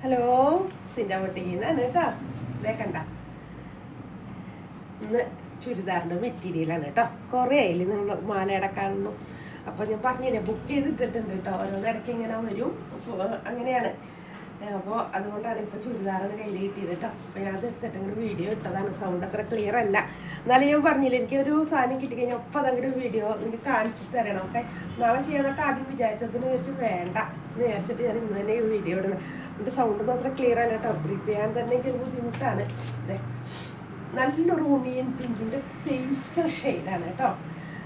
Hello, സിൻ്റെ പൊട്ടിക്കുന്നതാണ് കേട്ടോ. ഇതേ കണ്ട, ഇന്ന് ചുരിദാറിൻ്റെ മെറ്റീരിയലാണ് കേട്ടോ. കുറേ ആയില്ലേ നിങ്ങൾ മാലയുടെ കാണുന്നു. അപ്പോൾ ഞാൻ പറഞ്ഞില്ലേ, ബുക്ക് ചെയ്തിട്ടിട്ടുണ്ട് കേട്ടോ. ഓരോന്ന് ഇടയ്ക്ക് ഇങ്ങനെ വരും, അങ്ങനെയാണ്. അപ്പോൾ അതുകൊണ്ടാണ് ഇപ്പോൾ ചുരിദാറിന് കയ്യിൽ കിട്ടിയത് കേട്ടോ. അപ്പോൾ ഞാൻ അത് എടുത്തിട്ട് ഇങ്ങനെ വീഡിയോ ഇട്ടതാണ്. സൗണ്ട് അത്ര ക്ലിയർ അല്ല, എന്നാലും ഞാൻ പറഞ്ഞില്ല, എനിക്കൊരു സാധനം കിട്ടിക്കഴിഞ്ഞാൽ ഒപ്പം അതങ്ങോട്ട് വീഡിയോ എനിക്ക് കാണിച്ച് തരണം. ഓക്കെ, നാളെ ചെയ്യാനൊക്കെ ആദ്യം വിചാരിച്ചത്, പിന്നെ വിചാരിച്ച് വേണ്ട എന്ന് വിചാരിച്ചിട്ട് ഞാൻ ഇന്ന് തന്നെ വീഡിയോ ഇടുന്നത്. എൻ്റെ സൗണ്ടൊന്നും അത്ര ക്ലിയർ അല്ല കേട്ടോ. ബ്രീത്ത് ചെയ്യാൻ തന്നെ എനിക്കൊരു ബുദ്ധിമുട്ടാണ്. അതെ, നല്ലൊരു ഓണിയൻ പിങ്കിൻ്റെ പേസ്റ്റൽ ഷെയ്ഡാണ് കേട്ടോ.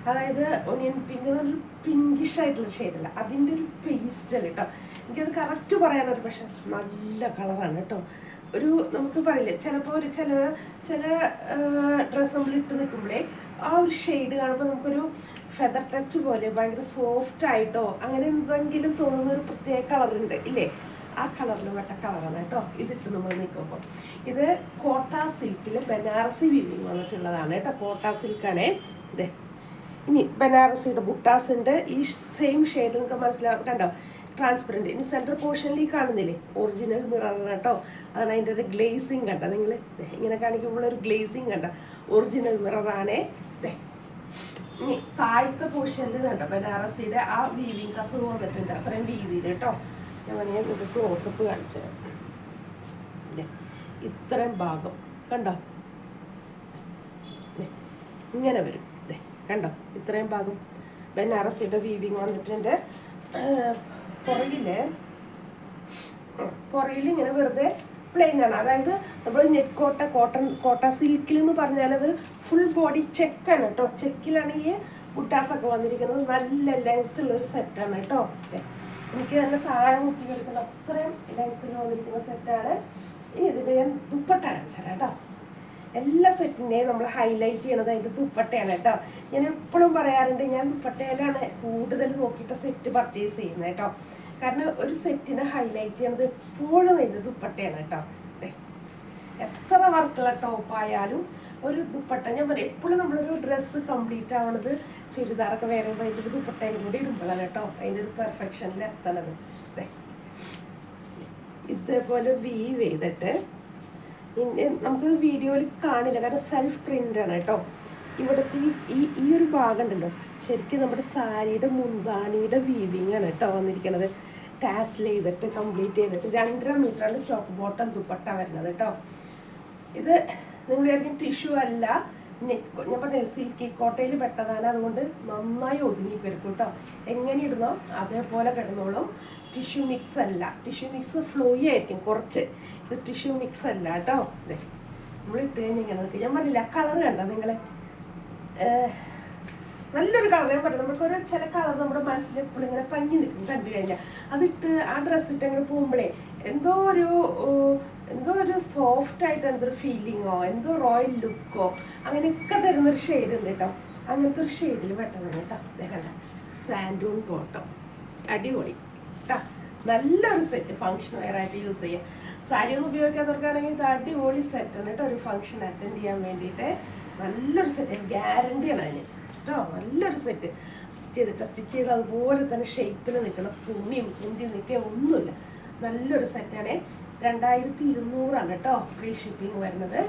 അതായത് ഓണിയൻ പിങ്ക് എന്നൊരു പിങ്കിഷ് ആയിട്ടുള്ള ഷെയ്ഡല്ല, അതിൻ്റെ ഒരു പേസ്റ്റൽ കേട്ടോ. എനിക്കത് കറക്റ്റ് പറയാനൊരു, പക്ഷെ നല്ല കളറാണ് കേട്ടോ. ഒരു നമുക്ക് പറയില്ലേ, ചിലപ്പോൾ ഒരു ചില ഡ്രസ്സ് നമ്മൾ ഇട്ട് നിൽക്കുമ്പോഴേ ആ ഒരു ഷെയ്ഡ് കാണുമ്പോൾ നമുക്കൊരു ഫെദർ ടച്ച് പോലെ ഭയങ്കര സോഫ്റ്റ് ആയിട്ടോ അങ്ങനെ എന്തെങ്കിലും തോന്നുന്ന ഒരു പ്രത്യേക കളറുണ്ട് ഇല്ലേ? ആ കളറിൽ പെട്ട കളറാണ് കേട്ടോ ഇതിട്ട് നമ്മൾ നിൽക്കുമ്പോൾ. ഇത് കോട്ട സിൽക്കിൽ ബനാറസി വീവിങ് വന്നിട്ടുള്ളതാണ് കേട്ടോ. കോട്ട സിൽക്കാണേ ഇതേ. ഇനി ബനാറസിയുടെ ബുട്ടാസ് ഉണ്ട്. ഈ സെയിം ഷെയ്ഡ് നിങ്ങൾക്ക് മനസ്സിലാവും കണ്ടോ, ട്രാൻസ്പെറൻറ്റ്. ഇനി സെൻട്രൽ പോർഷനിൽ കാണുന്നില്ലേ, ഒറിജിനൽ മിററാണ് കേട്ടോ. അതാണ് അതിൻ്റെ ഒരു ഗ്ലേസിങ് കണ്ട. നിങ്ങൾ ഇങ്ങനെ കാണിക്കുമ്പോൾ ഒരു ഗ്ലേസിങ് കണ്ട, ഒറിജിനൽ മിററാണേ. ഇനി താഴത്തെ പോർഷനിൽ കണ്ടോ ബനാറസിയുടെ ആ വീവിങ് കസവ് വന്നിട്ടുണ്ട്, അത്രയും വീതിയിൽ കേട്ടോ. ഞാൻ വേണമെങ്കിൽ ഇത് ക്ലോസപ്പ് കാണിച്ചു തരാം. ഇത്രയും ഭാഗം കണ്ടോ, ഇങ്ങനെ വരും. കണ്ടോ, ഇത്രയും ഭാഗം ബനാറസിയുടെ വീവിങ് വന്നിട്ടുണ്ട്. പുറകിൽ ഇങ്ങനെ വെറുതെ പ്ലെയിൻ ആണ്. അതായത് നമ്മൾ നെറ്റ് കോട്ട സിൽക്കിൽ എന്ന് പറഞ്ഞാൽ അത് ഫുൾ ബോഡി ചെക്കാണ് കേട്ടോ. ചെക്കിലാണ് ഈ ബുട്ടാസൊക്കെ വന്നിരിക്കുന്നത്. നല്ല ലെങ്ത്തുള്ളൊരു സെറ്റാണ് കേട്ടോ. എനിക്ക് തന്നെ താഴെ മുട്ടി കൊടുക്കുന്ന അത്രയും ലെങ്ത്തിൽ വന്നിരിക്കുന്ന സെറ്റാണ്. ഇനി ഇതിൻ്റെ ഞാൻ ദുപ്പട്ട കാണിച്ചു തരാം കേട്ടോ. എല്ലാ സെറ്റിനെയും നമ്മൾ ഹൈലൈറ്റ് ചെയ്യണത് അതിൻ്റെ ദുപ്പട്ടയാണ് കേട്ടോ. ഞാൻ എപ്പോഴും പറയാറുണ്ട്, ഞാൻ ദുപ്പട്ടയിലാണ് കൂടുതൽ നോക്കിയിട്ട് സെറ്റ് പർച്ചേസ് ചെയ്യുന്നത് കേട്ടോ. കാരണം ഒരു സെറ്റിനെ ഹൈലൈറ്റ് ചെയ്യണത് എപ്പോഴും അതിൻ്റെ ദുപ്പട്ടയാണ് കേട്ടോ. എത്ര വർക്കുള്ള ടോപ്പായാലും ഒരു ദുപ്പട്ട, ഞാൻ പറയാം എപ്പോഴും നമ്മളൊരു ഡ്രസ്സ് കംപ്ലീറ്റ് ആവണത് ചുരിദാറൊക്കെ വരുമ്പോൾ അതിൻ്റെ ഒരു ദുപ്പട്ടയും കൂടി ഇടുമ്പോഴാണ് കേട്ടോ അതിൻ്റെ ഒരു പെർഫെക്ഷനിൽ എത്തണത്. ഇതേപോലെ വീവ് ചെയ്തിട്ട് നമുക്ക് വീഡിയോയിൽ കാണില്ല, കാരണം സെൽഫ് പ്രിൻ്റാണ് കേട്ടോ. ഇവിടുത്തെ ഈ ഒരു ഭാഗം ഉണ്ടല്ലോ, ശരിക്കും നമ്മുടെ സാരിയുടെ മുന്താണിയുടെ വീവിങ് ആണ് കേട്ടോ വന്നിരിക്കുന്നത്. ടാസ്ൽ ചെയ്തിട്ട് കംപ്ലീറ്റ് ചെയ്തിട്ട് 2.5 മീറ്ററാണ് ചോക്ക് ബോട്ടം ദുപ്പട്ട വരുന്നത് കേട്ടോ. ഇത് നിങ്ങൾ വിചാരിക്കും ടിഷ്യൂ അല്ല, ഞാൻ പറഞ്ഞ സിൽക്കി കോട്ടയിൽ പെട്ടതാണ്. അതുകൊണ്ട് നന്നായി ഒതുങ്ങി കിടക്കും കേട്ടോ. എങ്ങനെ ഇടുന്നോ അതേപോലെ കിടന്നോളും. ടിഷ്യൂ മിക്സ് അല്ല, ടിഷ്യൂ മിക്സ് ഫ്ലോയി ആയിരിക്കും കുറച്ച്. ഇത് ടിഷ്യൂ മിക്സ് അല്ല കേട്ടോ. അതെ, നമ്മൾ ഇട്ട് കഴിഞ്ഞാൽ ഇങ്ങനെ നിൽക്കുക. ഞാൻ പറഞ്ഞില്ല, കളർ കണ്ടോ നിങ്ങൾ, നല്ലൊരു കളർ. ഞാൻ പറഞ്ഞു നമുക്കൊരു ചില കളർ നമ്മുടെ മനസ്സിൽ എപ്പോഴും ഇങ്ങനെ തങ്ങി നിൽക്കും കണ്ടു കഴിഞ്ഞാൽ. അതിട്ട് ആ ഡ്രസ്സ് ഇട്ട് അങ്ങനെ പോകുമ്പോഴേ എന്തോ ഒരു സോഫ്റ്റ് ആയിട്ട് എന്തൊരു ഫീലിങ്ങോ എന്തോ റോയൽ ലുക്കോ അങ്ങനെയൊക്കെ തരുന്നൊരു ഷെയ്ഡ് ഉണ്ട് കേട്ടോ. അങ്ങനത്തെ ഒരു ഷെയ്ഡിൽ പെട്ടതാണ് കേട്ടോ. കണ്ട, സാൻഡൂൺ ബോട്ടം, അടിപൊളി കേട്ടോ. നല്ലൊരു സെറ്റ്, ഫംഗ്ഷൻ വെയർ ആയിട്ട് യൂസ് ചെയ്യാം. സാരി ഒന്നും ഉപയോഗിക്കാത്തവർക്കാണെങ്കിൽ ഇത് അടിപൊളി സെറ്റാണ് കേട്ടോ. ഒരു ഫംഗ്ഷൻ അറ്റൻഡ് ചെയ്യാൻ വേണ്ടിയിട്ട് നല്ലൊരു സെറ്റ്, ഗ്യാരണ്ടിയാണ് അതിന് കേട്ടോ. നല്ലൊരു സെറ്റ് സ്റ്റിച്ച് ചെയ്ത് അതുപോലെ തന്നെ ഷേപ്പിൽ നിൽക്കണം. തുണിയും കുന്തി നിൽക്കുക ഒന്നുമില്ല. നല്ലൊരു സെറ്റാണ്. 2200 കേട്ടോ ഫ്രീ ഷിപ്പിംഗ് വരുന്നത്.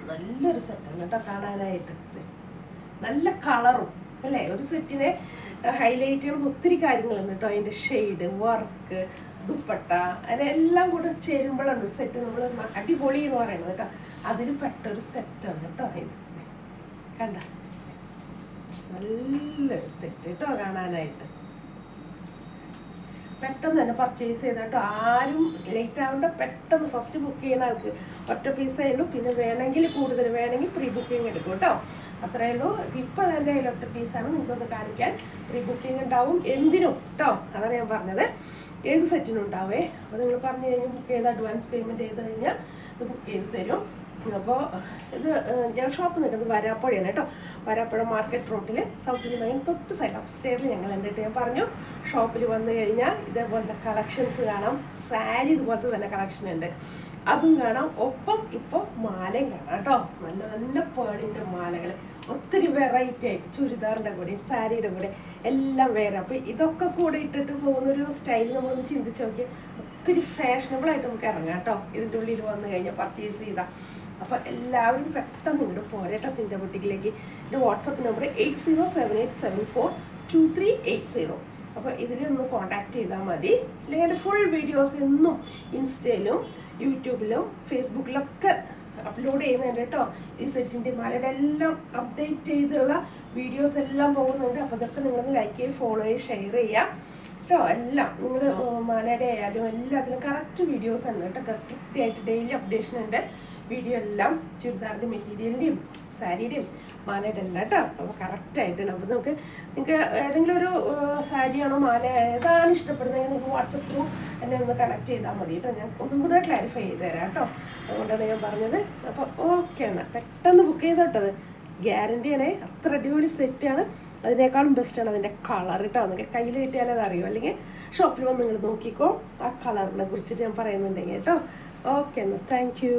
നല്ലൊരു സെറ്റാണ് കേട്ടോ കാണാനായിട്ട്. നല്ല കളറും അല്ലേ. ഒരു സെറ്റിനെ ഹൈലൈറ്റ് ചെയ്യുമ്പോൾ ഒത്തിരി കാര്യങ്ങളുണ്ട് കേട്ടോ. അതിൻ്റെ ഷെയ്ഡ്, വർക്ക്, ദുപ്പട്ട, അതിനെല്ലാം കൂടെ ചേരുമ്പോഴാണ് ഒരു സെറ്റ് നമ്മൾ അടിപൊളി എന്ന് പറയുന്നത് കേട്ടോ. അതിന് പെട്ടൊരു സെറ്റാണ് കേട്ടോ ഇത്. കണ്ട, നല്ലൊരു സെറ്റ് കേട്ടോ കാണാനായിട്ട്. പെട്ടെന്ന് തന്നെ പർച്ചേസ് ചെയ്ത് കേട്ടോ. ആരും ലേറ്റ് ആവേണ്ട, പെട്ടെന്ന് ഫസ്റ്റ് ബുക്ക് ചെയ്യുന്ന ആൾക്ക് ഒറ്റ പീസേ ഉള്ളൂ. പിന്നെ വേണമെങ്കിൽ കൂടുതൽ വേണമെങ്കിൽ പ്രീ ബുക്കിംഗ് എടുക്കും കേട്ടോ. അത്രയേ ഉള്ളൂ. ഇപ്പം എൻ്റെ കയ്യിൽ ഒറ്റ പീസാണ്, നിങ്ങൾക്കൊന്ന് കാണിക്കാൻ. പ്രീ ബുക്കിംഗ് ഉണ്ടാവും എന്തിനും കേട്ടോ. അതാണ് ഞാൻ പറഞ്ഞത്, ഏത് സെറ്റിനും ഉണ്ടാവേ. അപ്പോൾ നിങ്ങൾ പറഞ്ഞു കഴിഞ്ഞാൽ ബുക്ക് ചെയ്ത് അഡ്വാൻസ് പേയ്മെൻറ്റ് ചെയ്ത് കഴിഞ്ഞാൽ ഇത് ബുക്ക് ചെയ്ത് തരും. അപ്പോൾ ഇത് ഞാൻ ഷോപ്പ് നിൽക്കുന്നത് വരാപ്പുഴയാണ് കേട്ടോ. വരാപ്പുഴ മാർക്കറ്റ് റോഡിൽ സൗത്ത് ഇന്ത്യൻ ബാങ്കിന് തൊട്ട് സൈഡ് അപ്പ് സ്റ്റേറിൽ ഞങ്ങൾ എൻ്റെ ഞാൻ പറഞ്ഞു. ഷോപ്പിൽ വന്നു കഴിഞ്ഞാൽ ഇതേപോലത്തെ കളക്ഷൻസ് കാണാം. സാരി ഇതുപോലത്തെ തന്നെ കളക്ഷൻ ഉണ്ട്, അതും കാണാം. ഒപ്പം ഇപ്പോൾ മാലയും കാണാം കേട്ടോ. നല്ല നല്ല പേളിൻ്റെ മാലകൾ, ഒത്തിരി വെറൈറ്റി ആയിട്ട് ചുരിദാറിൻ്റെ കൂടെ സാരിയുടെ കൂടെ എല്ലാം വേറെ. അപ്പോൾ ഇതൊക്കെ കൂടെ ഇട്ടിട്ട് പോകുന്നൊരു സ്റ്റൈൽ നമ്മളൊന്ന് ചിന്തിച്ച് നോക്കി. ഇത്തിരി ഫാഷനബിളായിട്ട് നമുക്ക് ഇറങ്ങാം കേട്ടോ ഇതിൻ്റെ ഉള്ളിൽ വന്നു കഴിഞ്ഞാൽ പർച്ചേസ് ചെയ്താൽ. അപ്പോൾ എല്ലാവരും പെട്ടെന്ന് ഇങ്ങോട്ട് പോരേട്ടോ സിൻ്റെ ബുട്ടിക്കിലേക്ക്. എൻ്റെ വാട്സപ്പ് നമ്പർ 8078742380. അപ്പോൾ ഇതിലൊന്ന് കോൺടാക്ട് ചെയ്താൽ മതി. അല്ലെങ്കിൽ എൻ്റെ ഫുൾ വീഡിയോസ് എന്നും ഇൻസ്റ്റയിലും യൂട്യൂബിലും ഫേസ്ബുക്കിലൊക്കെ അപ്ലോഡ് ചെയ്യുന്നുണ്ട് കേട്ടോ. ഈ സെറ്റിൻ്റെ മാലയുടെ എല്ലാം അപ്ഡേറ്റ് ചെയ്തുള്ള വീഡിയോസ് എല്ലാം പോകുന്നുണ്ട്. അപ്പോൾ ഇതൊക്കെ നിങ്ങളൊന്ന് ലൈക്ക് ചെയ്ത് ഫോളോ ചെയ്ത് ഷെയർ ചെയ്യുക കേട്ടോ. എല്ലാം നിങ്ങൾ മാലയുടെ ആയാലും എല്ലാത്തിനും കറക്റ്റ് വീഡിയോസ് ആണ് കേട്ടോ. കൃത്യമായിട്ട് ഡെയിലി അപ്ഡേഷൻ ഉണ്ട്. വീഡിയോ എല്ലാം ചുരിദാറിൻ്റെ മെറ്റീരിയലിൻ്റെയും സാരിയുടെയും മാലയുടെ എല്ലാം കേട്ടോ. അപ്പോൾ കറക്റ്റായിട്ടാണ്. അപ്പോൾ നിങ്ങൾക്ക് ഏതെങ്കിലും ഒരു സാരിയാണോ മാല ഏതാണ് ഇഷ്ടപ്പെടുന്നതെങ്കിൽ നിങ്ങൾക്ക് വാട്സപ്പ് ത്രൂ എന്നെ ഒന്ന് കണക്ട് ചെയ്താൽ മതി കേട്ടോ. ഞാൻ ഒന്നും കൂടെ ക്ലാരിഫൈ ചെയ്ത് തരാം കേട്ടോ. അതുകൊണ്ടാണ് ഞാൻ പറഞ്ഞത്. അപ്പോൾ ഓക്കെ എന്നാൽ പെട്ടെന്ന് ബുക്ക് ചെയ്തോട്ടത് ഗ്യാരണ്ടിയാണേ. അത്ര അടിപൊളി സെറ്റാണ്. അതിനേക്കാളും ബെസ്റ്റാണ് അതിൻ്റെ കളർ കേട്ടോ. നിങ്ങൾക്ക് കയ്യിൽ കിട്ടിയാലേ അത് അറിയും. അല്ലെങ്കിൽ ഷോപ്പിൽ വന്ന് നിങ്ങൾ നോക്കിക്കോ. ആ കളറിനെ കുറിച്ചിട്ട് ഞാൻ പറയുന്നുണ്ടെങ്കിൽ കേട്ടോ. ഓക്കെ എന്നാൽ താങ്ക് യു.